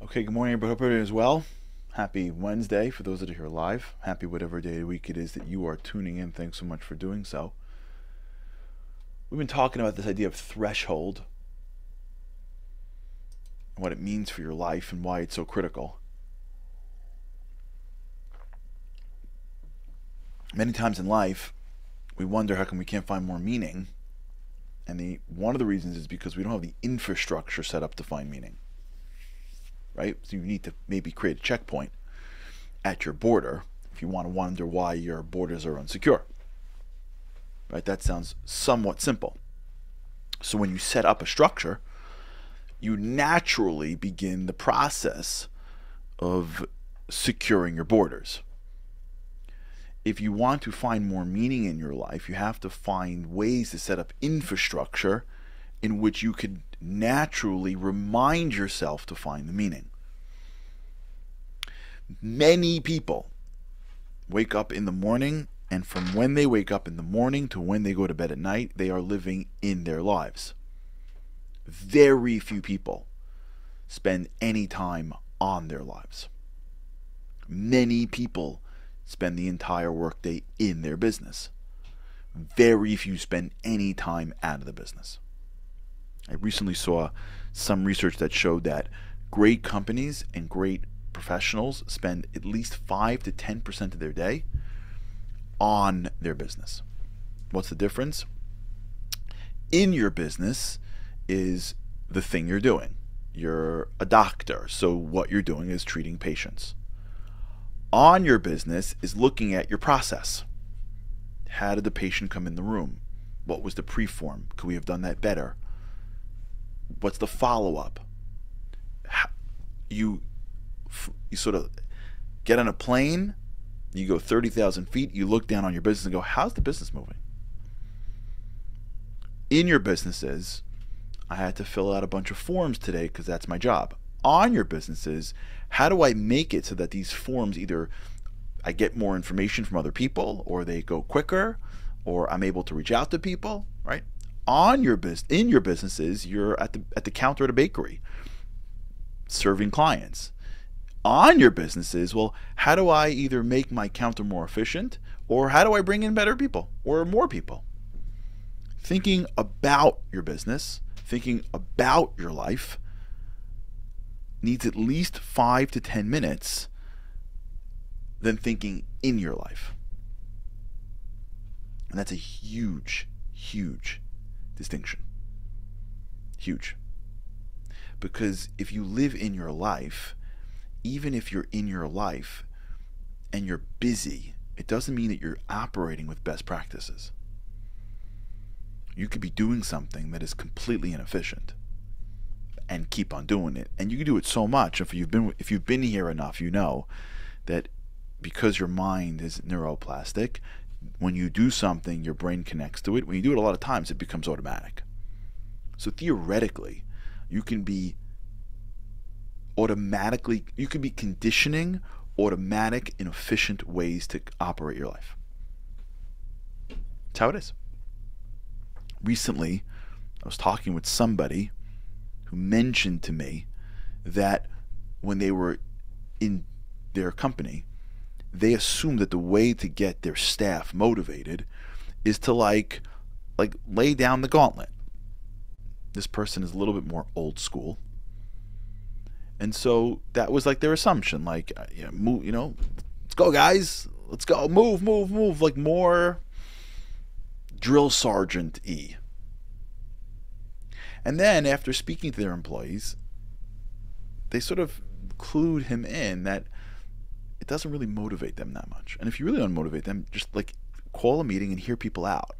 Okay, good morning, everybody. Hope everyone is well. Happy Wednesday for those that are here live. Happy whatever day of the week it is that you are tuning in. Thanks so much for doing so. We've been talking about this idea of threshold, and what it means for your life and why it's so critical. Many times in life, we wonder how come we can't find more meaning, and one of the reasons is because we don't have the infrastructure set up to find meaning. Right? So you need to maybe create a checkpoint at your border if you want to wonder why your borders are insecure. Right? That sounds somewhat simple. So when you set up a structure, you naturally begin the process of securing your borders. If you want to find more meaning in your life, you have to find ways to set up infrastructure in which you could naturally remind yourself to find the meaning. Many people wake up in the morning, and from when they wake up in the morning to when they go to bed at night, they are living in their lives. Very few people spend any time on their lives. Many people spend the entire workday in their business. Very few spend any time out of the business. I recently saw some research that showed that great companies and great professionals spend at least 5 to 10% of their day on their business. What's the difference? In your business is the thing you're doing. You're a doctor, so what you're doing is treating patients. On your business is looking at your process. How did the patient come in the room? What was the preform? Could we have done that better? What's the follow-up? You sort of get on a plane, you go 30,000 feet, you look down on your business and go, how's the business moving? In your businesses, I had to fill out a bunch of forms today because that's my job. On your businesses, how do I make it so that these forms either I get more information from other people, or they go quicker, or I'm able to reach out to people, right? In your businesses, you're at the counter at a bakery serving clients. On your businesses, well, how do I either make my counter more efficient, or how do I bring in better people or more people? Thinking about your business, thinking about your life needs at least 5 to 10 minutes than thinking in your life. And that's a huge, huge distinction. Huge. Because if you live in your life, even if you're in your life and you're busy, it doesn't mean that you're operating with best practices. You could be doing something that is completely inefficient and keep on doing it. And you can do it so much. If you've been here enough, you know that because your mind is neuroplastic, when you do something, your brain connects to it. When you do it a lot of times, it becomes automatic. So theoretically, you can be conditioning automatic and efficient ways to operate your life. That's how it is. Recently, I was talking with somebody who mentioned to me that when they were in their company, they assumed that the way to get their staff motivated is to like lay down the gauntlet. This person is a little bit more old school. And so that was like their assumption, like, move, let's go, guys, let's go, move, like more drill sergeant-y. And then after speaking to their employees, they sort of clued him in that it doesn't really motivate them that much. And if you really want to motivate them, just like call a meeting and hear people out.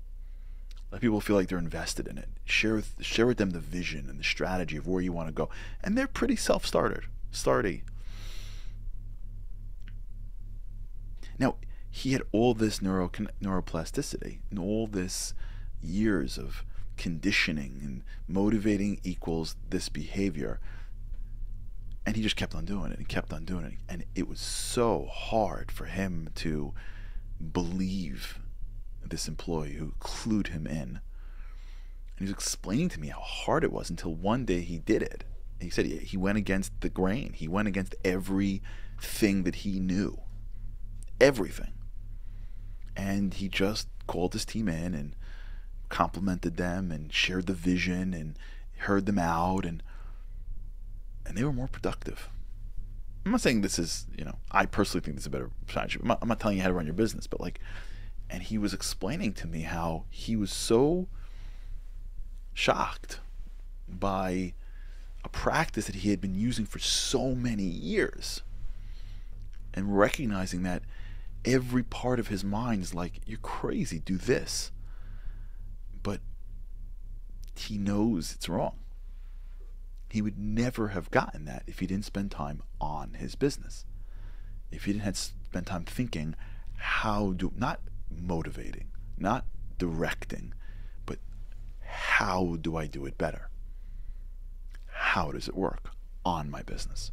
Let people feel like they're invested in it. Share with them the vision and the strategy of where you want to go. And they're pretty self-starty. Now, he had all this neuroplasticity and all this years of conditioning, and motivating equals this behavior. And he just kept on doing it and kept on doing it. And it was so hard for him to believe this employee who clued him in. And he was explaining to me how hard it was until one day he did it. He said he went against the grain. He went against everything that he knew. Everything. And he just called his team in and complimented them and shared the vision and heard them out, and they were more productive. I'm not saying this is, I personally think this is a better strategy. I'm not telling you how to run your business, but and he was explaining to me how he was so shocked by a practice that he had been using for so many years, and recognizing that every part of his mind is like, you're crazy, do this. But he knows it's wrong. He would never have gotten that if he didn't spend time on his business. If he didn't have spend time thinking not motivating, not directing, but how do I do it better? How does it work on my business?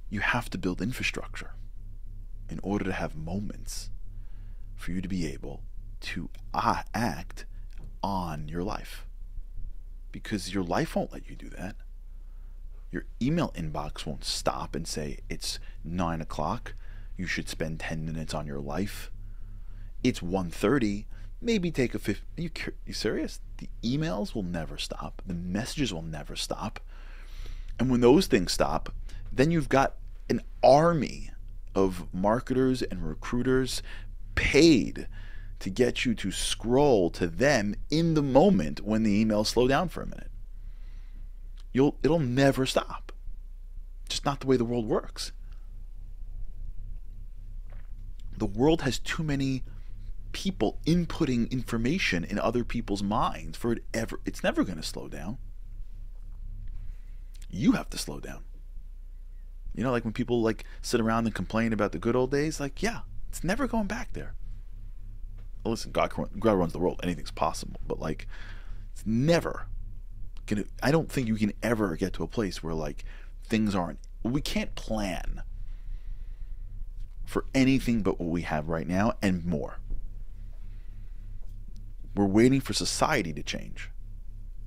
You have to build infrastructure in order to have moments for you to be able to act on your life. Because your life won't let you do that. Your email inbox won't stop and say, it's 9 o'clock, you should spend 10 minutes on your life. It's 1:30, maybe take a 50. You serious? The emails will never stop. The messages will never stop. And when those things stop, then you've got an army of marketers and recruiters paid to get you to scroll to them in the moment when the emails slow down for a minute. It'll never stop. Just not the way the world works. The world has too many people inputting information in other people's minds for it's never going to slow down. You have to slow down. Like when people sit around and complain about the good old days, yeah, it's never going back there. Well, listen, God runs the world. Anything's possible. But it's never gonna, I don't think you can ever get to a place where things aren't, we can't plan for anything but what we have right now and more. We're waiting for society to change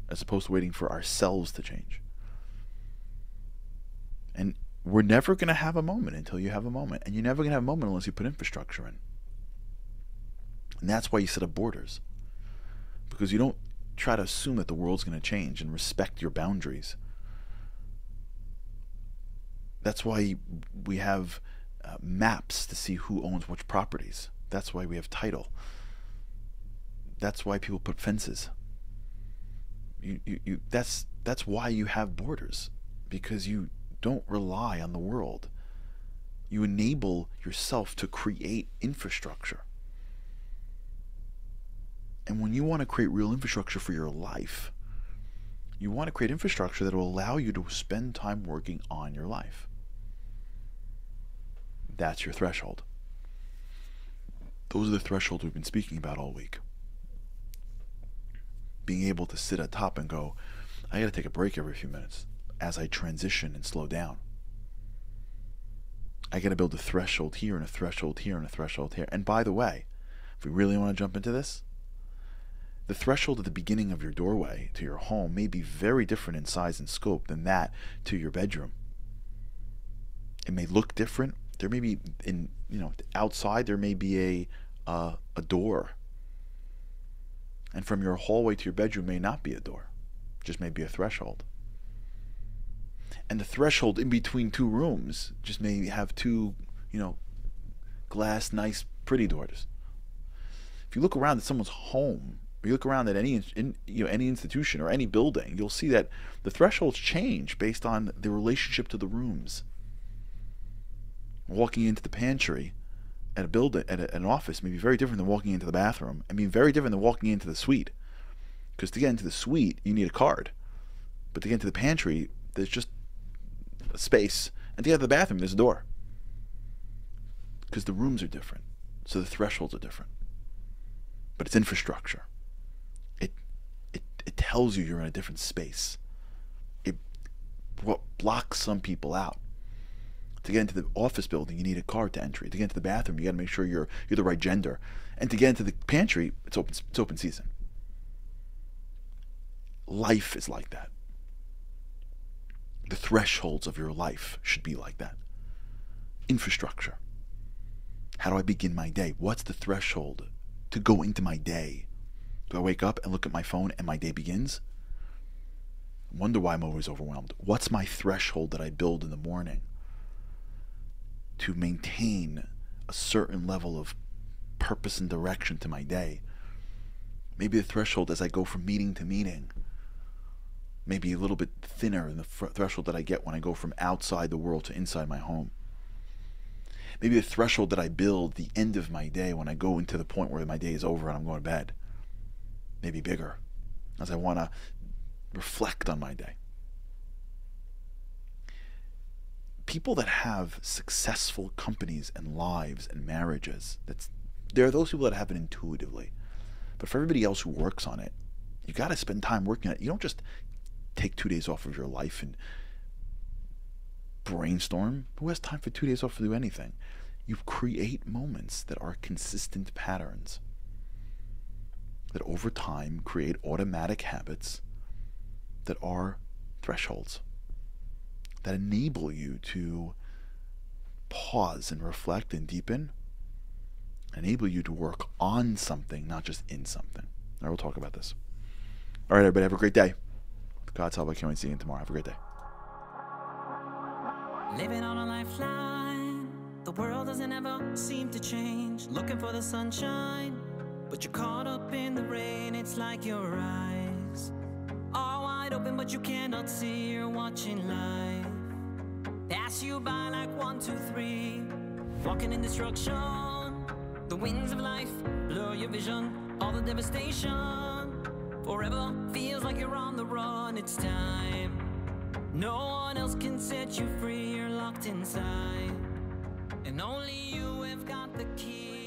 as opposed to waiting for ourselves to change. And we're never going to have a moment until you have a moment. And you're never going to have a moment unless you put infrastructure in. And that's why you set up borders. Because you don't try to assume that the world's going to change and respect your boundaries. That's why we have maps to see who owns which properties. That's why we have title. That's why people put fences. That's why you have borders. Because you don't rely on the world. You enable yourself to create infrastructure. And when you want to create real infrastructure for your life, you want to create infrastructure that will allow you to spend time working on your life. That's your threshold. Those are the thresholds we've been speaking about all week. Being able to sit at top and go, I got to take a break every few minutes as I transition and slow down. I got to build a threshold here and a threshold here and a threshold here. And by the way, if we really want to jump into this, the threshold at the beginning of your doorway to your home may be very different in size and scope than that to your bedroom. It may look different. There may be, outside there may be a door. And from your hallway to your bedroom may not be a door. Just may be a threshold. And the threshold in between two rooms just may have two, glass, nice, pretty doors. If you look around at someone's home, or you look around at any institution or any building, you'll see that the thresholds change based on the relationship to the rooms. Walking into the pantry at a building, at an office, may be very different than walking into the bathroom, and be very different than walking into the suite. Because to get into the suite, you need a card. But to get into the pantry, there's just a space. And to get to the bathroom, there's a door. Because the rooms are different. So the thresholds are different. But it's infrastructure. It tells you you're in a different space. It blocks some people out. To get into the office building, you need a card to entry. To get into the bathroom, you got to make sure you're the right gender. And to get into the pantry, it's open season. Life is like that. The thresholds of your life should be like that. Infrastructure. How do I begin my day? What's the threshold to go into my day? Do I wake up and look at my phone and my day begins? I wonder why I'm always overwhelmed. What's my threshold that I build in the morning to maintain a certain level of purpose and direction to my day? Maybe the threshold as I go from meeting to meeting, maybe a little bit thinner than the threshold that I get when I go from outside the world to inside my home. Maybe the threshold that I build the end of my day when I go into the point where my day is over and I'm going to bed, maybe bigger, as I want to reflect on my day. People that have successful companies and lives and marriages, there are those people that have it intuitively. But for everybody else who works on it, you got to spend time working on it. You don't just take 2 days off of your life and brainstorm. Who has time for 2 days off to do anything? You create moments that are consistent patterns that over time create automatic habits that are thresholds that enable you to pause and reflect and deepen, enable you to work on something, not just in something. All right, we'll talk about this. All right, everybody, have a great day. With God's help, I can't wait to see you tomorrow. Have a great day. Living on a lifeline, the world doesn't ever seem to change. Looking for the sunshine, but you're caught up in the rain. It's like your eyes are wide open, but you cannot see. You're watching life pass you by like 1, 2, 3. Walking in destruction, the winds of life blur your vision. All the devastation forever feels like you're on the run. It's time, no one else can set you free. You're locked inside, and only you have got the key.